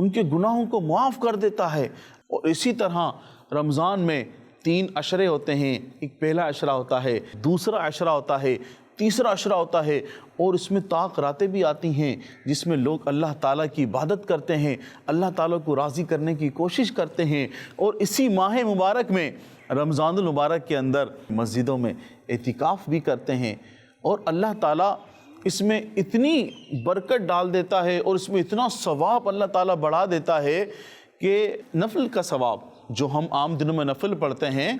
ان کے گناہوں کو معاف کر دیتا ہے۔ اور اسی طرح رمضان میں 3 عشرے ہوتے ہیں، ایک پہلا عشرہ ہوتا ہے، دوسرا عشرہ ہوتا ہے، تیسرا عشرہ ہوتا ہے، اور اس میں طاق راتیں بھی آتی ہیں جس میں لوگ اللہ تعالیٰ کی عبادت کرتے ہیں، اللہ تعالیٰ کو راضی کرنے کی کوشش کرتے ہیں۔ اور اسی ماہ مبارک میں رمضان المبارک کے اندر مسجدوں میں اعتکاف بھی کرتے ہیں، اور اللہ تعالیٰ اس میں اتنی برکت ڈال دیتا ہے اور اس میں اتنا ثواب اللہ تعالیٰ بڑھا دیتا ہے کہ نفل کا ثواب جو ہم عام دنوں میں نفل پڑھتے ہیں،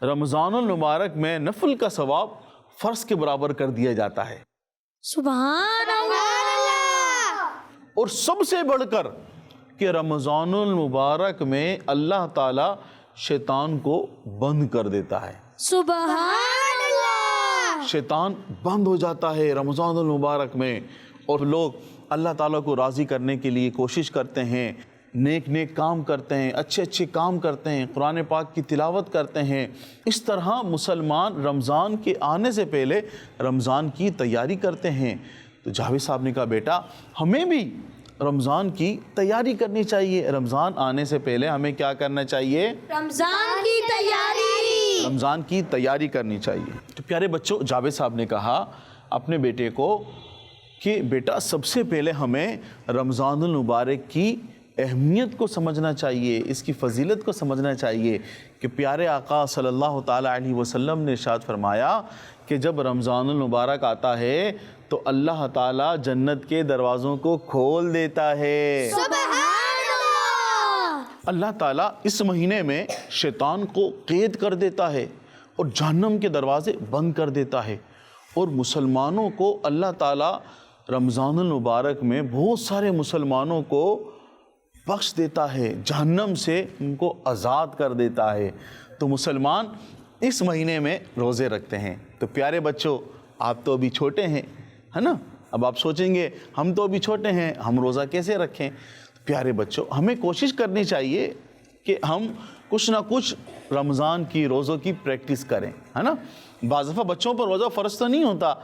رمضان المبارک میں نفل کا ثواب فرض کے برابر کر دیا جاتا ہے۔ سبحان اللہ۔ اور سب سے بڑھ کر کہ رمضان المبارک میں اللہ تعالیٰ شیطان کو بند کر دیتا ہے۔ سبحان اللہ۔ شیطان بند ہو جاتا ہے رمضان المبارک میں، اور لوگ اللہ تعالیٰ کو راضی کرنے کے لیے کوشش کرتے ہیں، نیک نیک کام کرتے ہیں، اچھے اچھے کام کرتے ہیں، قرآن پاک کی تلاوت کرتے ہیں۔ اس طرح مسلمان رمضان کے آنے سے پہلے رمضان کی تیاری کرتے ہیں۔ تو جاوید صاحب نے کہا بیٹا ہمیں بھی رمضان کی تیاری کرنی چاہیے، رمضان آنے سے پہلے ہمیں کیا کرنا چاہیے؟ رمضان کی تیاری، رمضان کی تیاری کرنی چاہیے۔ تو پیارے بچوں، جاوید صاحب نے کہا اپنے بیٹے کو کہ بیٹا سب سے پہلے ہمیں رمضان المبارک کی اہمیت کو سمجھنا چاہیے، اس کی فضیلت کو سمجھنا چاہیے کہ پیارے آقا صلی اللہ تعالیٰ علیہ وسلم نے ارشاد فرمایا کہ جب رمضان المبارک آتا ہے تو اللہ تعالیٰ جنت کے دروازوں کو کھول دیتا ہے۔ سبحان اللہ۔ اللہ تعالیٰ اس مہینے میں شیطان کو قید کر دیتا ہے اور جہنم کے دروازے بند کر دیتا ہے، اور مسلمانوں کو اللہ تعالیٰ رمضان المبارک میں بہت سارے مسلمانوں کو بخش دیتا ہے، جہنم سے ان کو آزاد کر دیتا ہے۔ تو مسلمان اس مہینے میں روزے رکھتے ہیں۔ تو پیارے بچوں، آپ تو ابھی چھوٹے ہیں، ہے نا؟ اب آپ سوچیں گے ہم تو ابھی چھوٹے ہیں، ہم روزہ کیسے رکھیں؟ پیارے بچوں، ہمیں کوشش کرنی چاہیے کہ ہم کچھ نہ کچھ رمضان کی روزوں کی پریکٹس کریں، ہے نا؟ بعض دفعہ بچوں پر روزہ فرض تو نہیں ہوتا،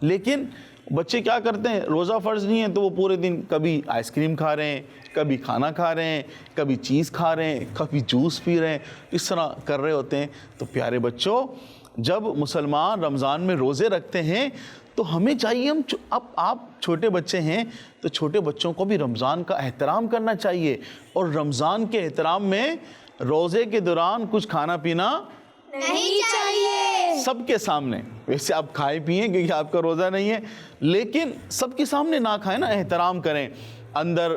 لیکن بچے کیا کرتے ہیں، روزہ فرض نہیں ہے تو وہ پورے دن کبھی آئس کریم کھا رہے ہیں، کبھی کھانا کھا رہے ہیں، کبھی چیز کھا رہے ہیں، کبھی جوس پی رہے ہیں، اس طرح کر رہے ہوتے ہیں۔ تو پیارے بچوں، جب مسلمان رمضان میں روزے رکھتے ہیں تو ہمیں چاہیے، اب آپ چھوٹے بچے ہیں تو چھوٹے بچوں کو بھی رمضان کا احترام کرنا چاہیے، اور رمضان کے احترام میں روزے کے دوران کچھ کھانا پینا نہیں چاہیے، سب کے سامنے۔ ویسے آپ کھائے پئیں کیونکہ آپ کا روزہ نہیں ہے، لیکن سب کے سامنے نہ کھائیں نا، احترام کریں۔ اندر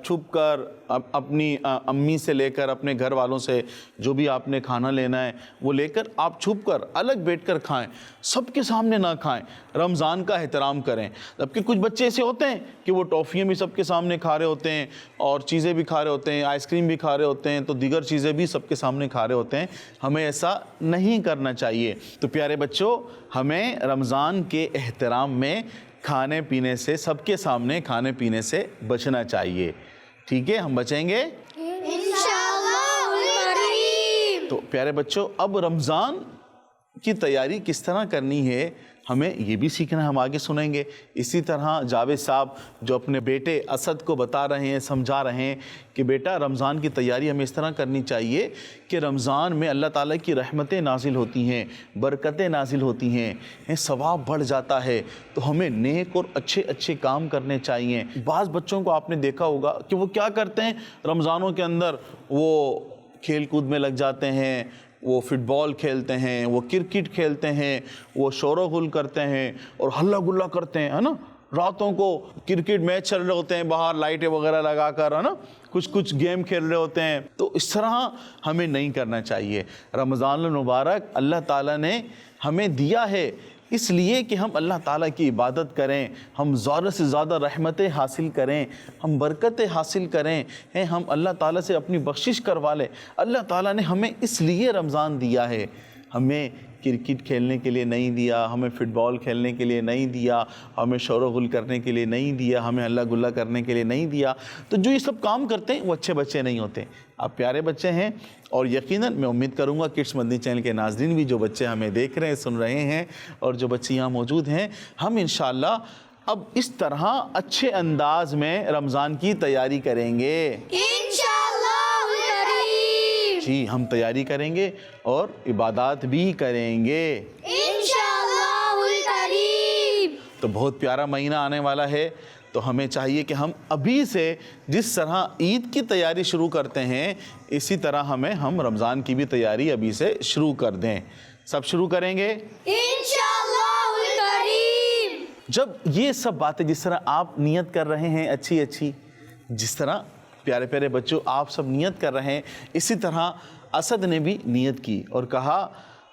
چھپ کر اپنی امی سے لے کر اپنے گھر والوں سے جو بھی آپ نے کھانا لینا ہے وہ لے کر آپ چھپ کر الگ بیٹھ کر کھائیں، سب کے سامنے نہ کھائیں، رمضان کا احترام کریں۔ جبکہ کچھ بچے ایسے ہوتے ہیں کہ وہ ٹافیاں بھی سب کے سامنے کھا رہے ہوتے ہیں، اور چیزیں بھی کھا رہے ہوتے ہیں، آئس کریم بھی کھا رہے ہوتے ہیں، تو دیگر چیزیں بھی سب کے سامنے کھا رہے ہوتے ہیں۔ ہمیں ایسا نہیں کرنا چاہیے۔ تو پیارے بچوں، ہمیں رمضان کے احترام میں کھانے پینے سے، سب کے سامنے کھانے پینے سے بچنا چاہیے۔ ٹھیک ہے، ہم بچیں گے انشاءاللہ الکریم۔ تو پیارے بچوں، اب رمضان کی تیاری کس طرح کرنی ہے ہمیں یہ بھی سیکھنا ہے، ہم آگے سنیں گے۔ اسی طرح جاوید صاحب جو اپنے بیٹے اسد کو بتا رہے ہیں، سمجھا رہے ہیں کہ بیٹا رمضان کی تیاری ہمیں اس طرح کرنی چاہیے کہ رمضان میں اللہ تعالیٰ کی رحمتیں نازل ہوتی ہیں، برکتیں نازل ہوتی ہیں، ثواب بڑھ جاتا ہے، تو ہمیں نیک اور اچھے اچھے کام کرنے چاہیے۔ بعض بچوں کو آپ نے دیکھا ہوگا کہ وہ کیا کرتے ہیں، رمضانوں کے اندر وہ کھیل کود میں لگ جاتے ہیں، وہ فٹ بال کھیلتے ہیں، وہ کرکٹ کھیلتے ہیں، وہ شور و غل کرتے ہیں اور ہلا گلا کرتے ہیں، ہے نا؟ راتوں کو کرکٹ میچ چل رہے ہوتے ہیں باہر لائٹیں وغیرہ لگا کر، ہے نا؟ کچھ گیم کھیل رہے ہوتے ہیں۔ تو اس طرح ہمیں نہیں کرنا چاہیے۔ رمضان المبارک اللہ تعالیٰ نے ہمیں دیا ہے اس لیے کہ ہم اللہ تعالیٰ کی عبادت کریں، ہم زیادہ سے زیادہ رحمتیں حاصل کریں، ہم برکتیں حاصل کریں، ہم اللہ تعالیٰ سے اپنی بخشش کروا لیں۔ اللہ تعالیٰ نے ہمیں اس لیے رمضان دیا ہے، ہمیں کرکٹ کھیلنے کے لیے نہیں دیا، ہمیں فٹ بال کھیلنے کے لیے نہیں دیا، ہمیں شور و غل کرنے کے لیے نہیں دیا، ہمیں ہلا گلا کرنے کے لیے نہیں دیا۔ تو جو یہ سب کام کرتے ہیں وہ اچھے بچے نہیں ہوتے، آپ پیارے بچے ہیں۔ اور یقیناً میں امید کروں گا کڈس مدنی چینل کے ناظرین بھی، جو بچے ہمیں دیکھ رہے ہیں، سن رہے ہیں، اور جو بچے یہاں موجود ہیں، ہم انشاءاللہ اب اس طرح اچھے انداز میں رمضان کی تیاری کریں گے انشاءاللہ الکریم. جی ہم تیاری کریں گے اور عبادات بھی کریں گے انشاءاللہ الکریم. تو بہت پیارا مہینہ آنے والا ہے، تو ہمیں چاہیے کہ ہم ابھی سے جس طرح عید کی تیاری شروع کرتے ہیں اسی طرح ہم رمضان کی بھی تیاری ابھی سے شروع کر دیں. سب شروع کریں گے انشاءاللہ الکریم. جب یہ سب باتیں جس طرح آپ نیت کر رہے ہیں اچھی اچھی، جس طرح پیارے پیارے بچوں آپ سب نیت کر رہے ہیں، اسی طرح اسد نے بھی نیت کی اور کہا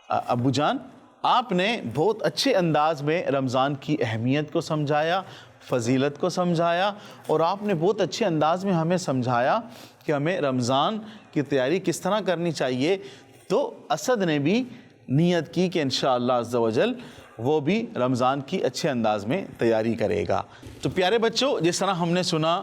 ابو جان آپ نے بہت اچھے انداز میں رمضان کی اہمیت کو سمجھایا، فضیلت کو سمجھایا، اور آپ نے بہت اچھے انداز میں ہمیں سمجھایا کہ ہمیں رمضان کی تیاری کس طرح کرنی چاہیے. تو اسد نے بھی نیت کی کہ انشاءاللہ عز و جل وہ بھی رمضان کی اچھے انداز میں تیاری کرے گا. تو پیارے بچوں جس طرح ہم نے سنا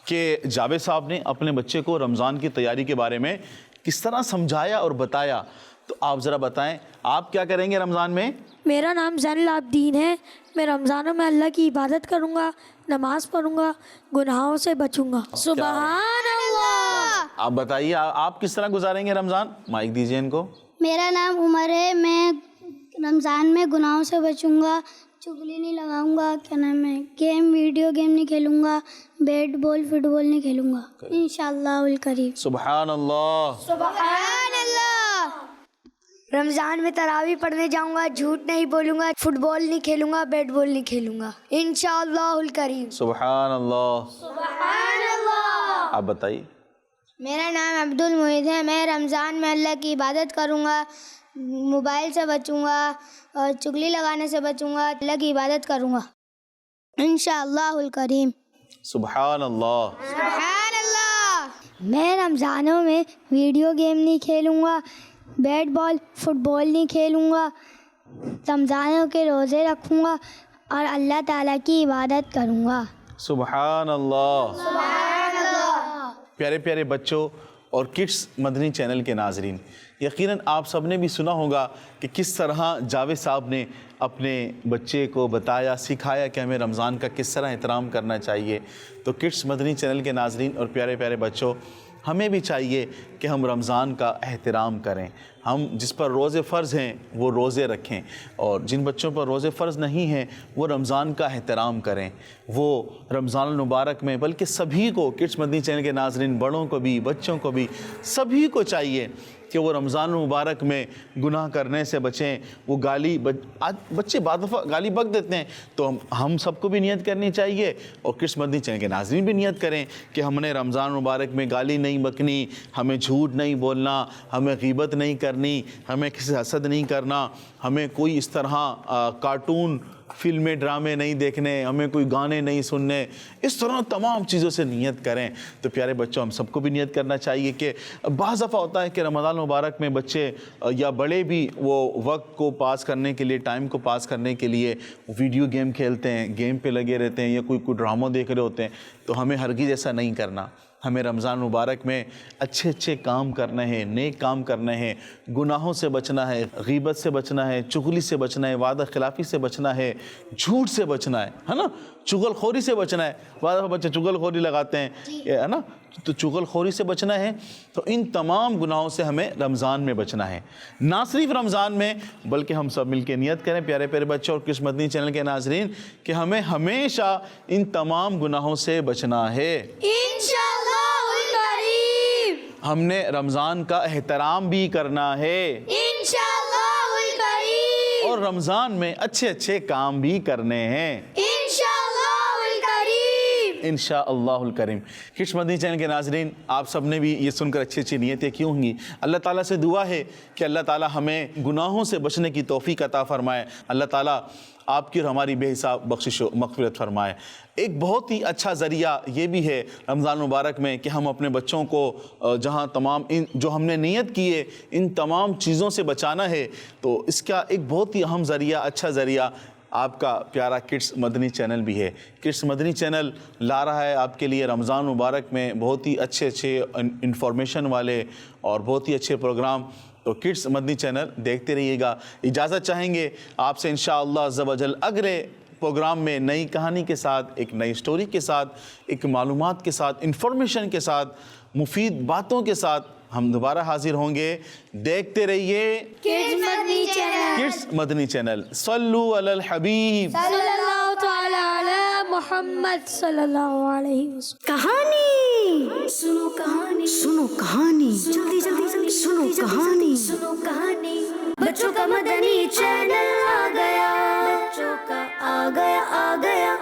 کہ جاوید صاحب نے اپنے بچے کو رمضان کی تیاری کے بارے میں کس طرح سمجھایا اور بتایا، تو آپ ذرا بتائیں آپ کیا کریں گے رمضان میں؟ میرا نام زین العابدین ہے. میں رمضانوں میں اللہ کی عبادت کروں گا، نماز پڑھوں گا، گناہوں سے بچوں گا. سبحان اللہ. آپ بتائیے آپ کس طرح گزاریں گے رمضان؟ مائک دیجیے ان کو. میرا نام عمر ہے. میں رمضان میں گناہوں سے بچوں گا، چغلی نہیں لگاؤں گا، کیا نام ہے، ویڈیو گیم نہیں کھیلوں گا، بیٹ بال فٹ بال نہیں کھیلوں گا انشاءاللہ الکریم. سبحان اللہ. سبحان اللہ. رمضان میں تراویح پڑھنے جاؤں گا، جھوٹ نہیں بولوں گا، فٹ بال نہیں کھیلوں گا، بیٹ بال نہیں کھیلوں گا انشاءاللہ الکریم. سبحان اللہ. سبحان اللہ. آپ بتائیے. میرا نام عبد المعید ہے. میں رمضان میں اللہ کی عبادت کروں گا، موبائل سے بچوں گا اور چغلی لگانے سے بچوں گا، اللہ کی عبادت کروں گا انشاءاللہ الکریم. سبحان اللہ. سبحان اللہ. میں رمضانوں میں ویڈیو گیم نہیں کھیلوں گا، بیٹ بال فٹ بال نہیں کھیلوں گا، رمضانوں کے روزے رکھوں گا اور اللہ تعالیٰ کی عبادت کروں گا. سبحان اللہ. پیارے پیارے بچوں اور کڈس مدنی چینل کے ناظرین، یقیناً آپ سب نے بھی سنا ہوگا کہ کس طرح جاوید صاحب نے اپنے بچے کو بتایا، سکھایا کہ ہمیں رمضان کا کس طرح احترام کرنا چاہیے. تو کڈس مدنی چینل کے ناظرین اور پیارے پیارے بچوں، ہمیں بھی چاہیے کہ ہم رمضان کا احترام کریں. ہم جس پر روزے فرض ہیں وہ روزے رکھیں، اور جن بچوں پر روزے فرض نہیں ہیں وہ رمضان کا احترام کریں. وہ رمضان المبارک میں بلکہ سبھی کو، کڈس مدنی چینل کے ناظرین، بڑوں کو بھی بچوں کو بھی، سبھی کو چاہیے کہ وہ رمضان المبارک میں گناہ کرنے سے بچیں. وہ آج بچے بعض دفعہ گالی بک دیتے ہیں، تو ہم سب کو بھی نیت کرنی چاہیے، اور کڈس مدنی چینل کے ناظرین بھی نیت کریں کہ ہم نے رمضان مبارک میں گالی نہیں بکنی، ہمیں جھوٹ نہیں بولنا، ہمیں غیبت نہیں کرنی، ہمیں کسی سے حسد نہیں کرنا، ہمیں کوئی اس طرح کارٹون فلمیں ڈرامے نہیں دیکھنے، ہمیں کوئی گانے نہیں سننے. اس طرح تمام چیزوں سے نیت کریں. تو پیارے بچوں ہم سب کو بھی نیت کرنا چاہیے کہ بعض دفعہ ہوتا ہے کہ رمضان مبارک میں بچے یا بڑے بھی وہ وقت کو پاس کرنے کے لیے، ٹائم کو پاس کرنے کے لیے ویڈیو گیم کھیلتے ہیں، گیم پہ لگے رہتے ہیں یا کوئی ڈرامہ دیکھ رہے ہوتے ہیں. تو ہمیں ہرگز ایسا نہیں کرنا. ہمیں رمضان مبارک میں اچھے اچھے کام کرنے ہیں، نیک کام کرنے ہیں، گناہوں سے بچنا ہے، غیبت سے بچنا ہے، چغلی سے بچنا ہے، وعدہ خلافی سے بچنا ہے، جھوٹ سے بچنا ہے نا، چغل خوری سے بچنا ہے. بعض بچے چغل خوری لگاتے ہیں ہے نا، تو چغل خوری سے بچنا ہے. تو ان تمام گناہوں سے ہمیں رمضان میں بچنا ہے. نہ صرف رمضان میں بلکہ ہم سب مل کے نیت کریں پیارے پیارے بچوں اور کڈس مدنی چینل کے ناظرین کہ ہمیں ہمیشہ ان تمام گناہوں سے بچنا ہے. انشاءاللہ الکریم. ہم نے رمضان کا احترام بھی کرنا ہے، انشاءاللہ الکریم. اور رمضان میں اچھے اچھے کام بھی کرنے ہیں انشاءاللہ الکریم. انشاءاللہ الکریم. کڈس مدنی چینل کے ناظرین، آپ سب نے بھی یہ سن کر اچھی اچھی نیتیں کیوں ہوں گی. اللہ تعالیٰ سے دعا ہے کہ اللہ تعالیٰ ہمیں گناہوں سے بچنے کی توفیق عطا فرمائے. اللہ تعالیٰ آپ کی اور ہماری بے حساب بخشش و مغفرت فرمائے. ایک بہت ہی اچھا ذریعہ یہ بھی ہے رمضان مبارک میں کہ ہم اپنے بچوں کو جہاں تمام جو ہم نے نیت کی ہے ان تمام چیزوں سے بچانا ہے، تو اس کا ایک بہت ہی اہم ذریعہ، اچھا ذریعہ آپ کا پیارا کڈس مدنی چینل بھی ہے. کڈس مدنی چینل لا رہا ہے آپ کے لیے رمضان مبارک میں بہت ہی اچھے اچھے انفارمیشن والے اور بہت ہی اچھے پروگرام. تو کڈس مدنی چینل دیکھتے رہیے گا. اجازت چاہیں گے آپ سے انشاءاللہ عز و جل اگلے پروگرام میں نئی کہانی کے ساتھ، ایک نئی سٹوری کے ساتھ، ایک معلومات کے ساتھ، انفارمیشن کے ساتھ، مفید باتوں کے ساتھ ہم دوبارہ حاضر ہوں گے. دیکھتے رہیے کڈس مدنی چینل. صلو علی الحبیب صلی اللہ تعالی علی محمد صلی اللہ علیہ وسلم. کہانی سنو، کہانی سنو، کہانی جلدی جلدی جلدی سنو، کہانی سنو، کہانی. بچوں کا مدنی چینل آ گیا، بچوں کا آ گیا، آ گیا.